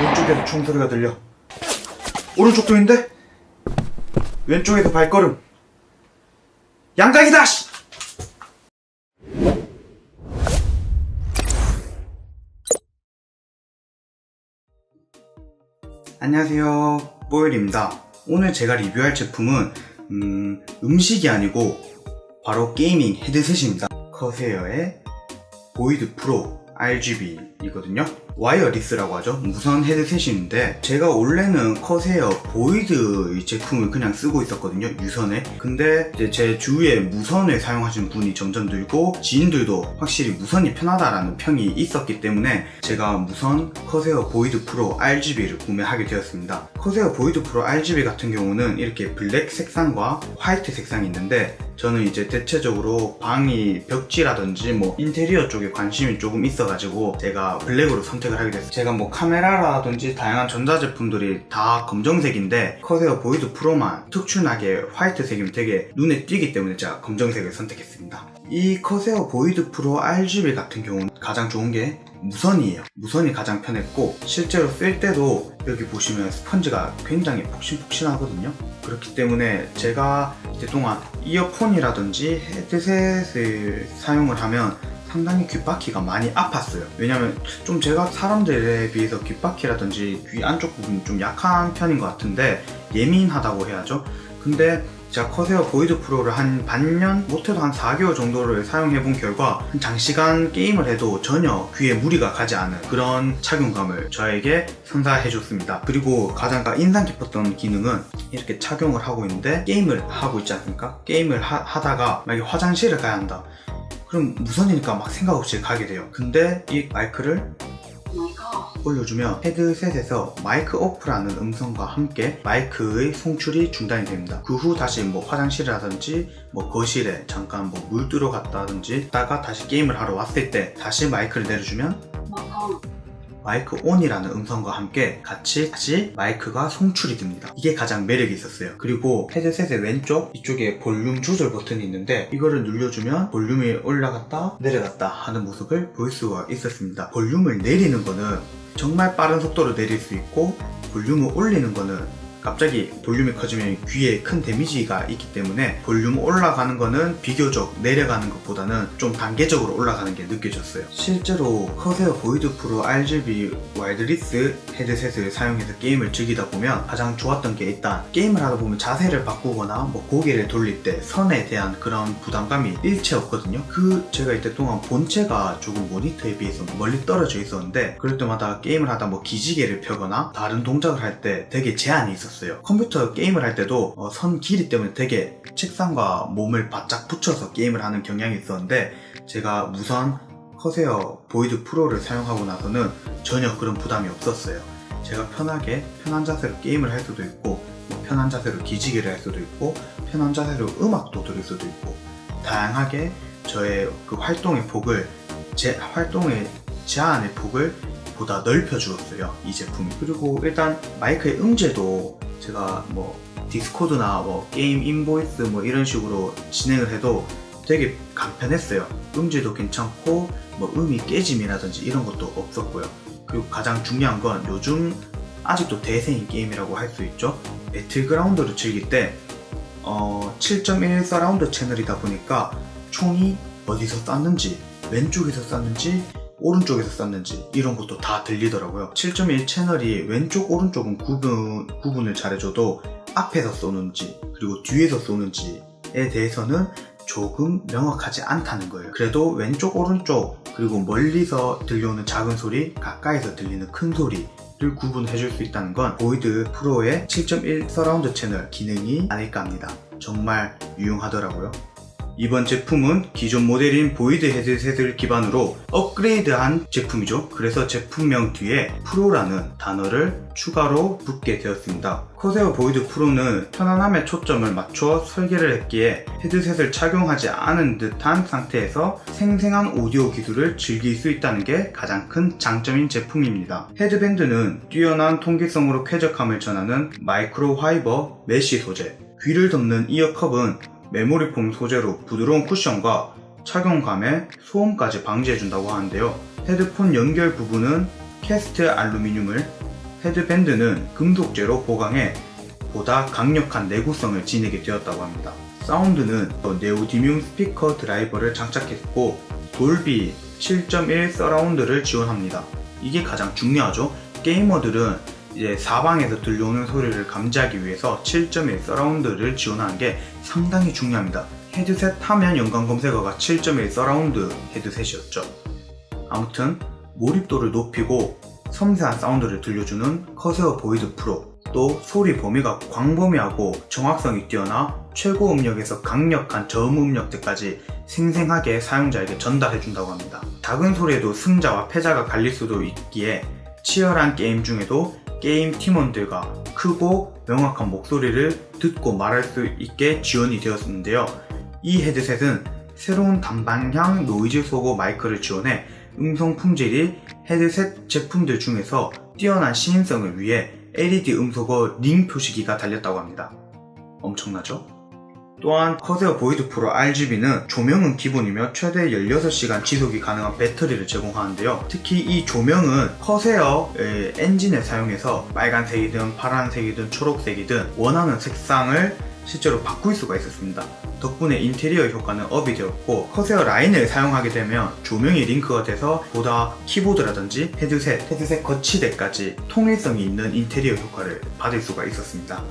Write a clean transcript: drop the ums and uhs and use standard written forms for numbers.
왼쪽에서 총소리가 들려. 오른쪽도 있는데? 왼쪽에서 발걸음. 양각이다! 씨! 안녕하세요, 뽀열입니다. 오늘 제가 리뷰할 제품은 음식이 아니고 바로 게이밍 헤드셋입니다. 커세어의 보이드 프로 RGB이거든요. 와이어리스라고 하죠. 무선 헤드셋인데 제가 원래는 커세어 보이드 이 제품을 그냥 쓰고 있었거든요, 유선에. 근데 이제 제 주위에 무선을 사용하시는 분이 점점 늘고 지인들도 확실히 무선이 편하다라는 평이 있었기 때문에 제가 무선 커세어 보이드 프로 RGB를 구매하게 되었습니다. 커세어 보이드 프로 RGB 같은 경우는 이렇게 블랙 색상과 화이트 색상이 있는데 저는 이제 대체적으로 방이 벽지라든지 뭐 인테리어 쪽에 관심이 조금 있어가지고 제가 블랙으로 선택을 하게 됐어요. 제가 뭐 카메라라든지 다양한 전자제품들이 다 검정색인데 커세어 보이드 프로만 특출나게 화이트색이면 되게 눈에 띄기 때문에 제가 검정색을 선택했습니다. 이 커세어 보이드 프로 RGB 같은 경우는 가장 좋은 게 무선이에요. 무선이 가장 편했고 실제로 쓸 때도 여기 보시면 스펀지가 굉장히 폭신폭신하거든요. 그렇기 때문에 제가 이제 동안 이어폰이라든지 헤드셋을 사용을 하면 상당히 귓바퀴가 많이 아팠어요. 왜냐면 좀 제가 사람들에 비해서 귓바퀴라든지 귀 안쪽 부분이 좀 약한 편인 것 같은데 예민하다고 해야죠. 근데 제가 커세어 보이드 프로를 한 반년, 못해도 한 4개월 정도를 사용해본 결과 장시간 게임을 해도 전혀 귀에 무리가 가지 않은 그런 착용감을 저에게 선사해줬습니다. 그리고 가장 인상 깊었던 기능은 이렇게 착용을 하고 있는데 게임을 하고 있지 않습니까? 게임을 하다가 만약에 화장실을 가야 한다. 그럼 무선이니까 막 생각 없이 가게 돼요. 근데 이 마이크를 올려주면 헤드셋에서 마이크 오프라는 음성과 함께 마이크의 송출이 중단이 됩니다. 그 후 다시 뭐 화장실이라든지 뭐 거실에 잠깐 뭐 물 뜨러 갔다든지 다가 다시 게임을 하러 왔을 때 다시 마이크를 내려주면 마이크 온이라는 음성과 함께 같이 다시 마이크가 송출이 됩니다. 이게 가장 매력이 있었어요. 그리고 헤드셋의 왼쪽 이쪽에 볼륨 조절 버튼이 있는데 이거를 눌러주면 볼륨이 올라갔다 내려갔다 하는 모습을 볼 수가 있었습니다. 볼륨을 내리는 거는 정말 빠른 속도로 내릴 수 있고 볼륨을 올리는 거는 갑자기 볼륨이 커지면 귀에 큰 데미지가 있기 때문에 볼륨 올라가는 거는 비교적 내려가는 것보다는 좀 단계적으로 올라가는 게 느껴졌어요. 실제로 커세어 보이드 프로 RGB 와이드리스 헤드셋을 사용해서 게임을 즐기다 보면 가장 좋았던 게 일단 게임을 하다 보면 자세를 바꾸거나 뭐 고개를 돌릴 때 선에 대한 그런 부담감이 일체 없거든요. 제가 이때 동안 본체가 조금 모니터에 비해서 멀리 떨어져 있었는데 그럴 때마다 게임을 하다 뭐 기지개를 펴거나 다른 동작을 할 때 되게 제한이 있었어요. 컴퓨터 게임을 할 때도 선 길이 때문에 되게 책상과 몸을 바짝 붙여서 게임을 하는 경향이 있었는데 제가 무선 커세어 보이드 프로를 사용하고 나서는 전혀 그런 부담이 없었어요. 제가 편하게 편한 자세로 게임을 할 수도 있고 편한 자세로 기지개를 할 수도 있고 편한 자세로 음악도 들을 수도 있고 다양하게 저의 그 활동의 폭을 활동의 제한의 폭을 보다 넓혀 주었어요, 이 제품이. 그리고 일단 마이크의 음질도 제가 뭐 디스코드나 뭐 게임 인보이스 뭐 이런 식으로 진행을 해도 되게 간편했어요. 음질도 괜찮고 뭐 음이 깨짐이라든지 이런 것도 없었고요. 그리고 가장 중요한 건 요즘 아직도 대세인 게임이라고 할 수 있죠. 배틀그라운드를 즐길 때 7.1 서라운드 채널이다 보니까 총이 어디서 쐈는지 왼쪽에서 쐈는지 오른쪽에서 쐈는지 이런 것도 다 들리더라고요. 7.1 채널이 왼쪽 오른쪽은 구분을 잘해줘도 앞에서 쏘는지 그리고 뒤에서 쏘는지에 대해서는 조금 명확하지 않다는 거예요. 그래도 왼쪽 오른쪽 그리고 멀리서 들려오는 작은 소리 가까이서 들리는 큰 소리를 구분해줄 수 있다는 건 보이드 프로의 7.1 서라운드 채널 기능이 아닐까 합니다. 정말 유용하더라고요. 이번 제품은 기존 모델인 보이드 헤드셋을 기반으로 업그레이드한 제품이죠. 그래서 제품명 뒤에 프로라는 단어를 추가로 붙게 되었습니다. 커세어 보이드 프로는 편안함에 초점을 맞춰 설계를 했기에 헤드셋을 착용하지 않은 듯한 상태에서 생생한 오디오 기술을 즐길 수 있다는 게 가장 큰 장점인 제품입니다. 헤드밴드는 뛰어난 통기성으로 쾌적함을 전하는 마이크로 파이버 메쉬 소재, 귀를 덮는 이어컵은 메모리폼 소재로 부드러운 쿠션과 착용감에 소음까지 방지해준다고 하는데요. 헤드폰 연결 부분은 캐스트 알루미늄을 헤드밴드는 금속재로 보강해 보다 강력한 내구성을 지니게 되었다고 합니다. 사운드는 네오디뮴 스피커 드라이버를 장착했고 돌비 7.1 서라운드를 지원합니다. 이게 가장 중요하죠. 게이머들은 이제 사방에서 들려오는 소리를 감지하기 위해서 7.1 서라운드를 지원하는 게 상당히 중요합니다. 헤드셋 하면 연관 검색어가 7.1 서라운드 헤드셋이었죠. 아무튼 몰입도를 높이고 섬세한 사운드를 들려주는 커세어 보이드 프로, 또 소리 범위가 광범위하고 정확성이 뛰어나 최고 음역에서 강력한 저음 음역대까지 생생하게 사용자에게 전달해준다고 합니다. 작은 소리에도 승자와 패자가 갈릴 수도 있기에 치열한 게임 중에도 게임 팀원들과 크고 명확한 목소리를 듣고 말할 수 있게 지원이 되었는데요. 이 헤드셋은 새로운 단방향 노이즈 소거 마이크를 지원해 음성 품질이 헤드셋 제품들 중에서 뛰어난 시인성을 위해 LED 음소거 링 표시기가 달렸다고 합니다. 엄청나죠? 또한 커세어 보이드 프로 RGB는 조명은 기본이며 최대 16시간 지속이 가능한 배터리를 제공하는데요. 특히 이 조명은 커세어의 엔진을 사용해서 빨간색이든 파란색이든 초록색이든 원하는 색상을 실제로 바꿀 수가 있었습니다. 덕분에 인테리어 효과는 업이 되었고, 커세어 라인을 사용하게 되면 조명이 링크가 돼서 보다 키보드라든지 헤드셋 거치대까지 통일성이 있는 인테리어 효과를 받을 수가 있었습니다.